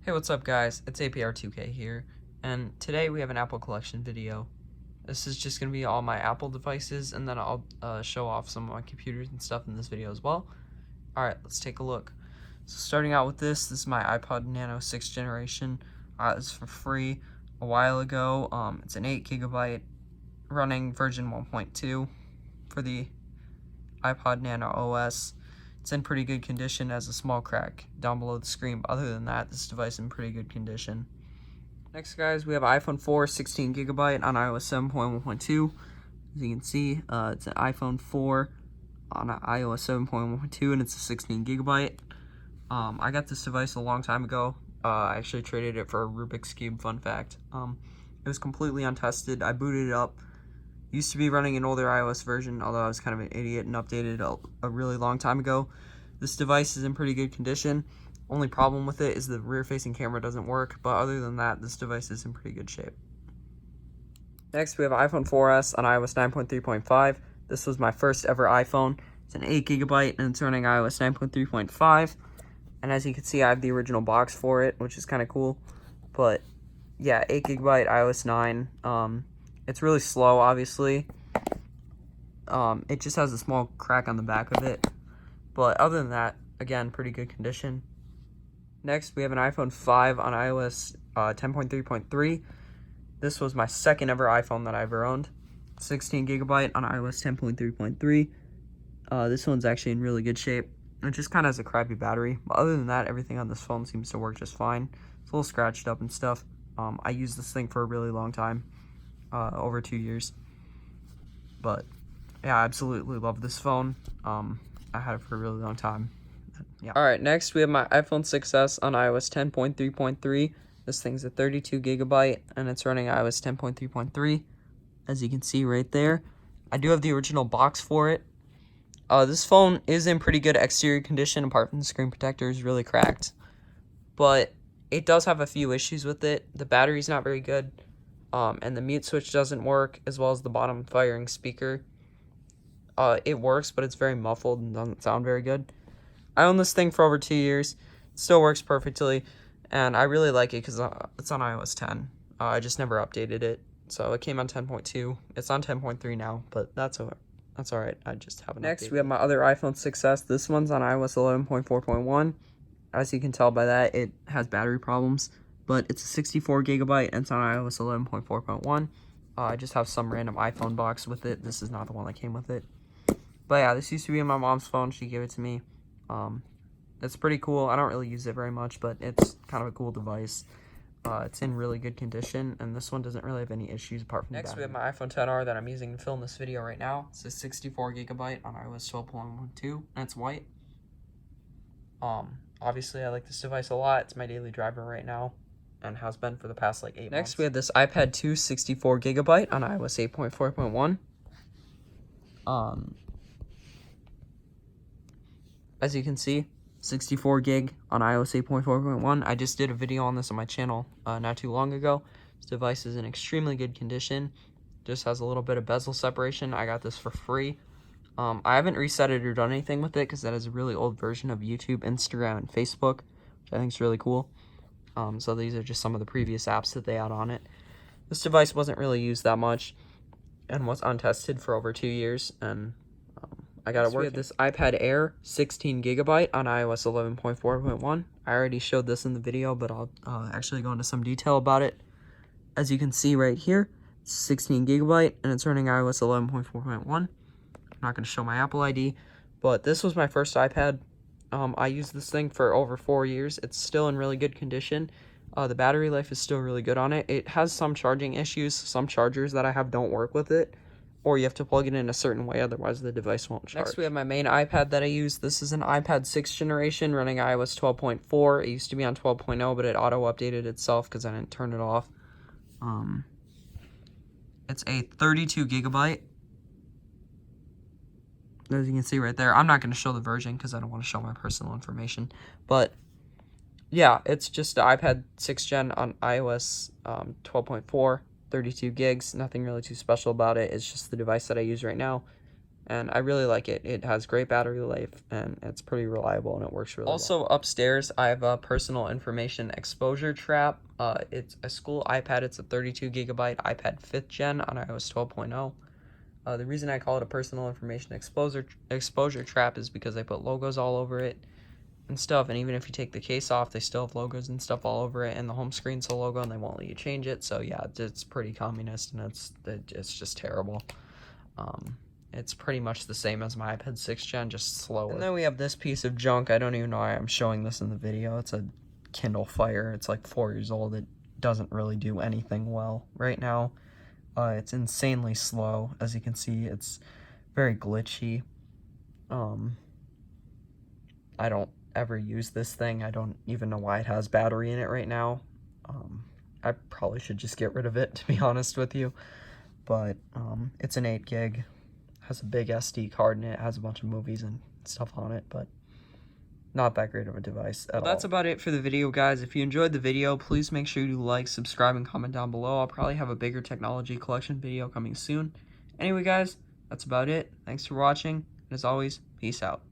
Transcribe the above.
Hey, what's up guys? It's APR2K here, and today we have an Apple collection video. This is just going to be all my Apple devices, and then I'll show off some of my computers and stuff in this video as well. Alright, let's take a look. So starting out with this is my iPod Nano 6th generation. It's for free a while ago. It's an 8GB running version 1.2 for the iPod Nano OS. It's in pretty good condition, has a small crack down below the screen, but other than that, this device is in pretty good condition. Next, guys, we have iPhone 4, 16GB on iOS 7.1.2. As you can see, it's an iPhone 4 on iOS 7.1.2, and it's a 16GB. I got this device a long time ago. I actually traded it for a Rubik's Cube, fun fact. It was completely untested. I booted it up. Used to be running an older iOS version, although I was kind of an idiot and updated a really long time ago. This device is in pretty good condition. Only problem with it is the rear-facing camera doesn't work, but other than that, this device is in pretty good shape. Next, we have iPhone 4S on iOS 9.3.5. This was my first ever iPhone. It's an 8GB, and it's running iOS 9.3.5. And as you can see, I have the original box for it, which is kind of cool. But yeah, 8GB, iOS 9. It's really slow, obviously. It just has a small crack on the back of it. But other than that, again, pretty good condition. Next, we have an iPhone 5 on iOS 10.3.3. This was my second ever iPhone that I ever owned. 16GB on iOS 10.3.3. This one's actually in really good shape. It just kind of has a crappy battery. But other than that, everything on this phone seems to work just fine. It's a little scratched up and stuff. I used this thing for a really long time. Over 2 years. But yeah, I absolutely love this phone. I had it for a really long time. Yeah. Alright, next we have my iPhone 6s on iOS 10.3.3. This thing's a 32GB and it's running iOS 10.3.3. As you can see right there. I do have the original box for it. This phone is in pretty good exterior condition, apart from the screen protector is really cracked. But it does have a few issues with it. The battery's not very good. And the mute switch doesn't work, as well as the bottom firing speaker. It works, but it's very muffled and doesn't sound very good. I own this thing for over 2 years. It still works perfectly, and I really like it because it's on iOS 10. I just never updated it, so it came on 10.2. It's on 10.3 now, but that's alright. I just haven't. Next, we have my other iPhone 6s. This one's on iOS 11.4.1. As you can tell by that, it has battery problems. But it's a 64GB and it's on iOS 11.4.1. I just have some random iPhone box with it. This is not the one that came with it. But yeah, this used to be in my mom's phone. She gave it to me. It's pretty cool. I don't really use it very much, but it's kind of a cool device. It's in really good condition, and this one doesn't really have any issues apart from Next, we have my iPhone XR that I'm using to film this video right now. It's a 64GB on iOS 12.12, and it's white. Obviously, I like this device a lot. It's my daily driver right now, and has been for the past like 8 months. Next, we have this iPad 2 64GB on iOS 8.4.1. As you can see, 64 gig on iOS 8.4.1. I just did a video on this on my channel not too long ago. This device is in extremely good condition. Just has a little bit of bezel separation. I got this for free. I haven't reset it or done anything with it because that is a really old version of YouTube, Instagram, and Facebook, which I think is really cool. So these are just some of the previous apps that they had on it. This device wasn't really used that much and was untested for over 2 years, and I got it working. We have this iPad Air 16GB on iOS 11.4.1. I already showed this in the video, but I'll actually go into some detail about it. As you can see right here, it's 16GB and it's running iOS 11.4.1. I'm not going to show my Apple ID, but this was my first iPad. I used this thing for over 4 years. It's still in really good condition. The battery life is still really good on it. It has some charging issues. Some chargers that I have don't work with it, or you have to plug it in a certain way, otherwise the device won't charge. Next, we have my main iPad that I use. This is an iPad 6th generation running iOS 12.4. It used to be on 12.0, but it auto-updated itself because I didn't turn it off. It's a 32GB. As you can see right there, I'm not going to show the version because I don't want to show my personal information. But yeah, it's just an iPad 6th gen on iOS 12.4, 32 gigs. Nothing really too special about it. It's just the device that I use right now. and I really like it. It has great battery life, and it's pretty reliable, and it works really well. Also upstairs, I have a personal information exposure trap. It's a school iPad. It's a 32 gigabyte iPad 5th gen on iOS 12.0. The reason I call it a personal information exposure trap is because I put logos all over it and stuff, and even if you take the case off, they still have logos and stuff all over it, and the home screen's a logo, and they won't let you change it. So yeah, it's pretty communist, and it's just terrible. It's pretty much the same as my iPad 6th gen, just slower. And then we have this piece of junk. I don't even know why I'm showing this in the video. It's a Kindle Fire. It's like 4 years old. It doesn't really do anything well right now. It's insanely slow. As you can see, it's very glitchy. I don't ever use this thing. I don't even know why it has battery in it right now. I probably should just get rid of it, to be honest with you. But it's an 8 gig. Has a big SD card in it. Has a bunch of movies and stuff on it, but not that great of a device at all. That's about it for the video, guys. If you enjoyed the video, please make sure you like, subscribe, and comment down below. I'll probably have a bigger technology collection video coming soon. Anyway, guys, that's about it. Thanks for watching, and as always, peace out.